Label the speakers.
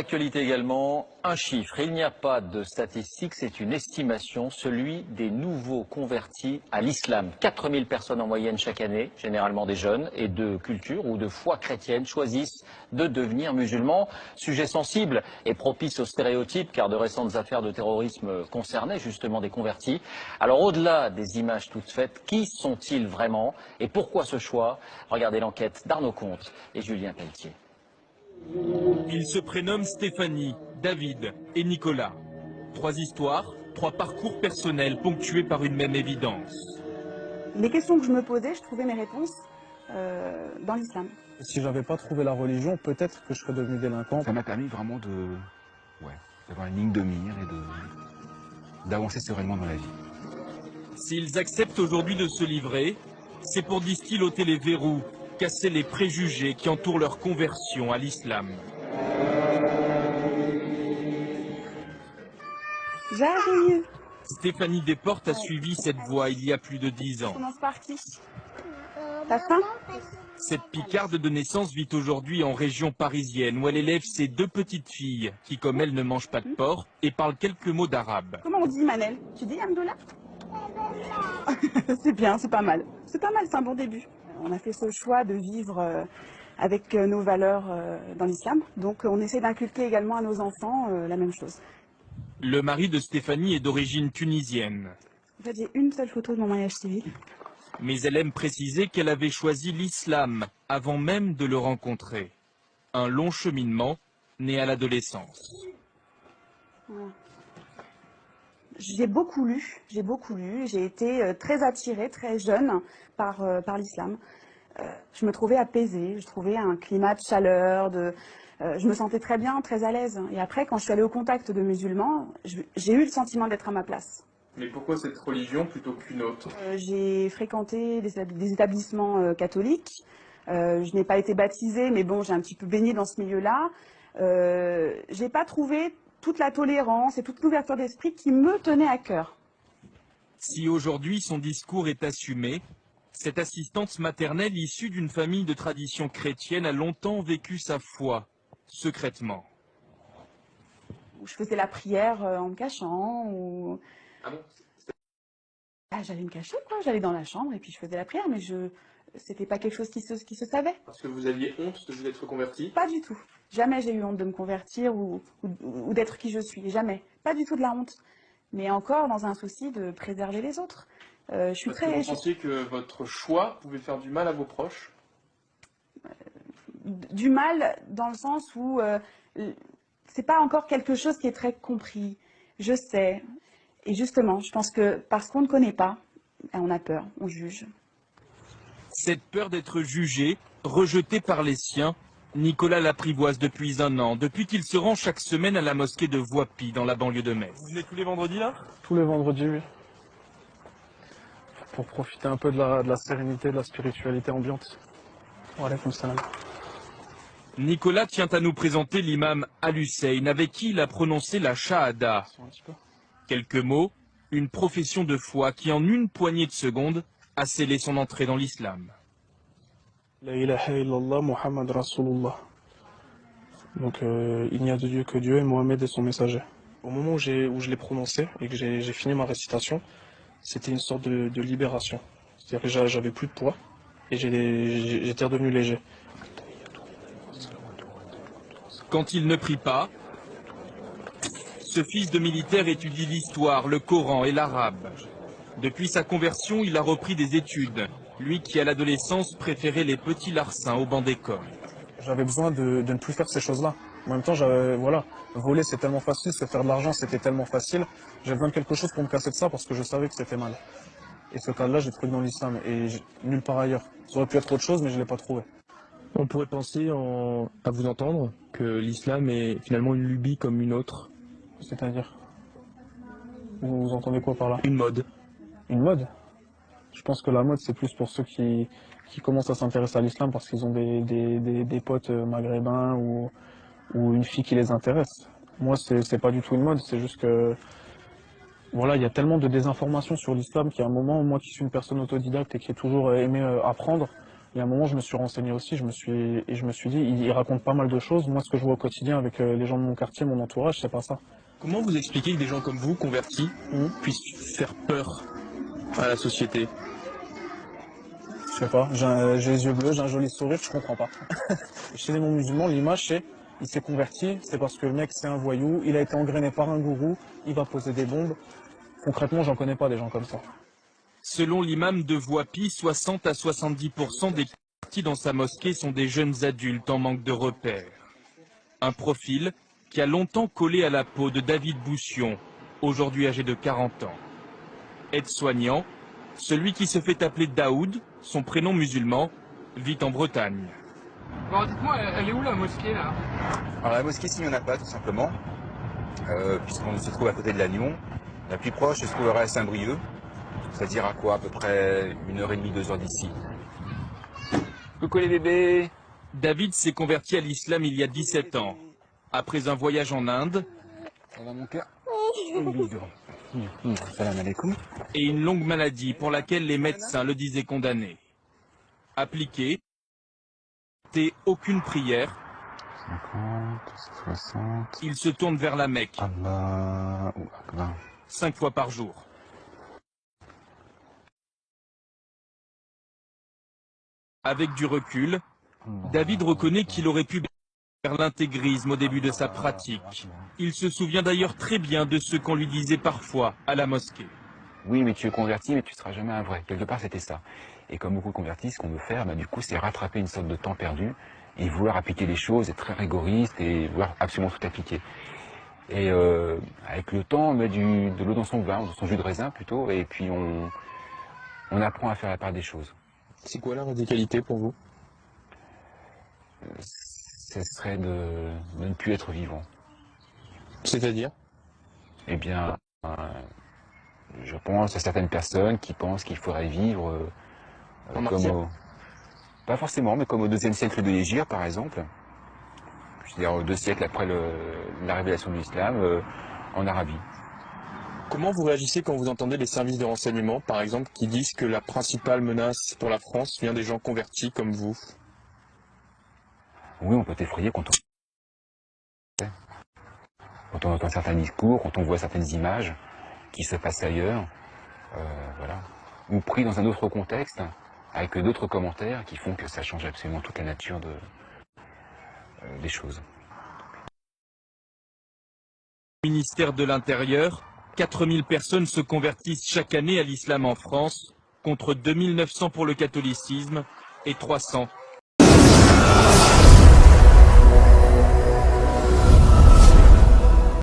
Speaker 1: l'actualité également, un chiffre. Il n'y a pas de statistiques, c'est une estimation, celui des nouveaux convertis à l'islam. 4000 personnes en moyenne chaque année, généralement des jeunes et de culture ou de foi chrétienne, choisissent de devenir musulmans. Sujet sensible et propice aux stéréotypes, car de récentes affaires de terrorisme concernaient justement des convertis. Alors au-delà des images toutes faites, qui sont-ils vraiment et pourquoi ce choix? Regardez l'enquête d'Arnaud Comte et Julien Pelletier.
Speaker 2: Ils se prénomment Stéphanie, David et Nicolas. 3 histoires, 3 parcours personnels ponctués par une même évidence.
Speaker 3: Les questions que je me posais, je trouvais mes réponses dans l'islam.
Speaker 4: Si j'avais pas trouvé la religion, peut-être que je serais devenu délinquant.
Speaker 5: Ça m'a permis vraiment d'avoir une ligne de mire et d'avancer sereinement dans la vie.
Speaker 2: S'ils acceptent aujourd'hui de se livrer, c'est pour, disent-ils, ôter les verrous, casser les préjugés qui entourent leur conversion à l'islam.
Speaker 3: J'arrive.
Speaker 2: Stéphanie Desportes a suivi cette voie il y a plus de 10 ans.
Speaker 3: On commence par qui? T'as faim?
Speaker 2: Cette Picarde de naissance vit aujourd'hui en région parisienne où elle élève ses 2 petites filles qui, comme elle, ne mangent pas de porc et parlent quelques mots d'arabe.
Speaker 3: Comment on dit Manel? Tu dis Amdoula? C'est bien, c'est pas mal. C'est pas mal, c'est un bon début. On a fait ce choix de vivre avec nos valeurs dans l'islam. Donc on essaie d'inculquer également à nos enfants la même chose.
Speaker 2: Le mari de Stéphanie est d'origine tunisienne.
Speaker 3: En fait, j'ai une seule photo de mon mariage civil.
Speaker 2: Mais elle aime préciser qu'elle avait choisi l'islam avant même de le rencontrer. Un long cheminement né à l'adolescence.
Speaker 3: Voilà. J'ai beaucoup lu, j'ai été très attirée, très jeune par l'islam. Je me trouvais apaisée, je trouvais un climat de chaleur, je me sentais très bien, très à l'aise. Et après, quand je suis allée au contact de musulmans, j'ai eu le sentiment d'être à ma place.
Speaker 6: Mais pourquoi cette religion plutôt qu'une autre?
Speaker 3: J'ai fréquenté des établissements catholiques. Je n'ai pas été baptisée, mais bon, j'ai un petit peu baigné dans ce milieu-là. J'ai pas trouvé toute la tolérance et toute l'ouverture d'esprit qui me tenait à cœur.
Speaker 2: Si aujourd'hui son discours est assumé, cette assistante maternelle issue d'une famille de tradition chrétienne a longtemps vécu sa foi, secrètement.
Speaker 3: Je faisais la prière en me cachant. Ou...
Speaker 6: Ah bon?
Speaker 3: J'allais me cacher, quoi. J'allais dans la chambre et puis je faisais la prière, mais c'était pas quelque chose qui se savait.
Speaker 6: Parce que vous aviez honte de vous être converti?
Speaker 3: Pas du tout. Jamais j'ai eu honte de me convertir ou d'être qui je suis. Jamais. Pas du tout de la honte. Mais encore dans un souci de préserver les autres. Je suis
Speaker 6: Parce que vous pensiez que votre choix pouvait faire du mal à vos proches?
Speaker 3: Du mal dans le sens où c'est pas encore quelque chose qui est très compris. Je sais. Et justement, je pense que parce qu'on ne connaît pas, on a peur, on juge.
Speaker 2: Cette peur d'être jugé, rejeté par les siens, Nicolas l'apprivoise depuis 1 an, depuis qu'il se rend chaque semaine à la mosquée de Voipy, dans la banlieue de Metz.
Speaker 6: Vous venez tous les vendredis là?
Speaker 4: Tous les vendredis, oui. Pour profiter un peu de la sérénité, de la spiritualité ambiante. Voilà, comme ça.
Speaker 2: Nicolas tient à nous présenter l'imam Al-Hussein, avec qui il a prononcé la Shahada. Quelques mots, une profession de foi qui en une poignée de secondes a scellé son entrée dans l'islam.
Speaker 4: La ilaha illallah Muhammad Rasulullah. Donc il n'y a de Dieu que Dieu et Mohamed est son messager. Au moment où je l'ai prononcé et que j'ai fini ma récitation, c'était une sorte de libération. C'est-à-dire que j'avais plus de poids et j'étais redevenu léger.
Speaker 2: Quand il ne prie pas, ce fils de militaire étudie l'histoire, le Coran et l'arabe. Depuis sa conversion, il a repris des études, lui qui à l'adolescence préférait les petits larcins au banc d'école.
Speaker 4: J'avais besoin de ne plus faire ces choses-là. En même temps, voilà, voler c'est tellement facile, se faire de l'argent c'était tellement facile. J'avais besoin de quelque chose pour me casser de ça parce que je savais que c'était mal. Et ce cas-là, j'ai trouvé dans l'islam et nulle part ailleurs. Ça aurait pu être autre chose, mais je ne l'ai pas trouvé.
Speaker 7: On pourrait penser, à vous entendre, que l'islam est finalement une lubie comme une autre.
Speaker 4: C'est-à-dire? Vous entendez quoi par là?
Speaker 7: Une mode.
Speaker 4: Une mode? Je pense que la mode, c'est plus pour ceux qui commencent à s'intéresser à l'islam parce qu'ils ont des potes maghrébins ou une fille qui les intéresse. Moi, c'est pas du tout une mode, c'est juste que... Voilà, il y a tellement de désinformation sur l'islam qu'il y a un moment, moi qui suis une personne autodidacte et qui ai toujours aimé apprendre, Et à un moment, je me suis renseigné aussi, je me suis dit, il raconte pas mal de choses. Moi, ce que je vois au quotidien avec les gens de mon quartier, mon entourage, c'est pas ça.
Speaker 7: Comment vous expliquez que des gens comme vous, convertis, puissent faire peur à la société?
Speaker 4: Je sais pas, j'ai les yeux bleus, j'ai un joli sourire, je comprends pas. Chez les non-musulmans, l'image, c'est il s'est converti, c'est parce que le mec, c'est un voyou, il a été engrainé par un gourou, il va poser des bombes. Concrètement, j'en connais pas des gens comme ça.
Speaker 2: Selon l'imam de Voipy, 60 à 70% des convertis dans sa mosquée sont des jeunes adultes en manque de repères. Un profil qui a longtemps collé à la peau de David Boussion, aujourd'hui âgé de 40 ans. Aide-soignant, celui qui se fait appeler Daoud, son prénom musulman, vit en Bretagne.
Speaker 8: Bon, dites-moi, elle est où la mosquée là?
Speaker 5: Alors la mosquée, s'il n'y en a pas, tout simplement, puisqu'on se trouve à côté de Lannion. La plus proche se trouverait à Saint-Brieuc, c'est-à-dire à quoi, à peu près 1h30, 2 heures d'ici. Coucou les bébés!
Speaker 2: David s'est converti à l'islam il y a 17 ans. Après un voyage en Inde
Speaker 5: Ça va mon cœur? Salam alaikum.
Speaker 2: et une longue maladie pour laquelle les médecins le disaient condamné. Appliqué, aucune prière,
Speaker 5: 50, 60...
Speaker 2: il se tourne vers la Mecque,
Speaker 5: Allah...
Speaker 2: 5 fois par jour. Avec du recul, David reconnaît qu'il aurait pu faire l'intégrisme au début de sa pratique. Il se souvient d'ailleurs très bien de ce qu'on lui disait parfois à la mosquée.
Speaker 5: Oui, mais tu es converti, mais tu ne seras jamais un vrai. Quelque part, c'était ça. Et comme beaucoup de convertis, ce qu'on veut faire, du coup, c'est rattraper une sorte de temps perdu et vouloir appliquer les choses, être très rigoriste et vouloir absolument tout appliquer. Et avec le temps, on met de l'eau dans son vin, dans son jus de raisin plutôt, et puis on apprend à faire la part des choses.
Speaker 7: C'est quoi la radicalité pour vous?
Speaker 5: Ce serait de ne plus être vivant.
Speaker 7: C'est-à-dire?
Speaker 5: Eh bien, je pense à certaines personnes qui pensent qu'il faudrait vivre pas forcément, mais comme au IIe siècle de l'Hégire, par exemple. C'est-à-dire 2 siècles après la révélation de l'islam, en Arabie.
Speaker 7: Comment vous réagissez quand vous entendez les services de renseignement, par exemple, qui disent que la principale menace pour la France vient des gens convertis comme vous?
Speaker 5: Oui, on peut effrayer quand on entend certains discours, quand on voit certaines images qui se passent ailleurs, voilà. Ou pris dans un autre contexte, avec d'autres commentaires qui font que ça change absolument toute la nature des choses.
Speaker 2: Au ministère de l'Intérieur, 4000 personnes se convertissent chaque année à l'islam en France, contre 2900 pour le catholicisme et 300